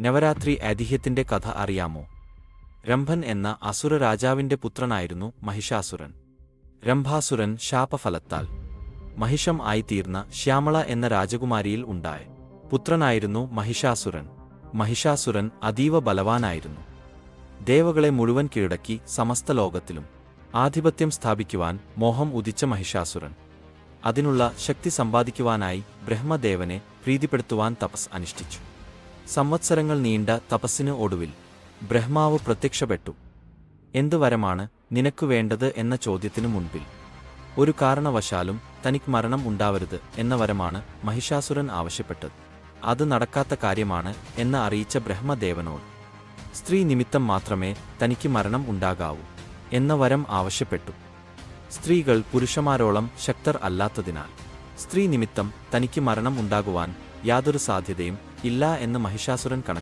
നവരാത്രി ഐതിഹ്യത്തിന്റെ കഥ അറിയാമോ? രംഭൻ എന്ന അസുര രാജാവിന്റെ പുത്രനായിരുന്നു മഹിഷാസുരൻ. രംഭാസുരൻ ശാപഫലത്താൽ മഹിഷം ആയിത്തീർന്ന ശ്യാമള എന്ന രാജകുമാരിയിൽ ഉണ്ടായ പുത്രനായിരുന്നു മഹിഷാസുരൻ. മഹിഷാസുരൻ അതീവ ബലവാനായിരുന്നു. ദേവകളെ മുഴുവൻ കീഴടക്കി സമസ്ത ലോകത്തിലും ആധിപത്യം സ്ഥാപിക്കുവാൻ മോഹം ഉദിച്ച മഹിഷാസുരൻ അതിനുള്ള ശക്തി സമ്പാദിക്കുവാനായി ബ്രഹ്മദേവനെ പ്രീതിപ്പെടുത്തുവാൻ തപസ് അനുഷ്ഠിച്ചു. സംവത്സരങ്ങൾ നീണ്ട തപസ്സിന് ഒടുവിൽ ബ്രഹ്മാവ് പ്രത്യക്ഷപ്പെട്ടു. എന്ത് വരമാണ് നിനക്കു വേണ്ടത് എന്ന ചോദ്യത്തിനു മുൻപിൽ ഒരു കാരണവശാലും തനിക്ക് മരണം ഉണ്ടാവരുത് എന്ന വരമാണ് മഹിഷാസുരൻ ആവശ്യപ്പെട്ടത്. അത് നടക്കാത്ത കാര്യമാണ് എന്ന് അറിയിച്ച ബ്രഹ്മദേവനോട് സ്ത്രീ നിമിത്തം മാത്രമേ തനിക്ക് മരണം ഉണ്ടാകാവൂ എന്ന വരം ആവശ്യപ്പെട്ടു. സ്ത്രീകൾ പുരുഷന്മാരോളം ശക്തർ അല്ലാത്തതിനാൽ സ്ത്രീ നിമിത്തം തനിക്ക് മരണം ഉണ്ടാകുവാൻ യാതൊരു സാധ്യതയും ഇല്ല എന്ന് മഹിഷാസുരൻ കണക്കാക്കി.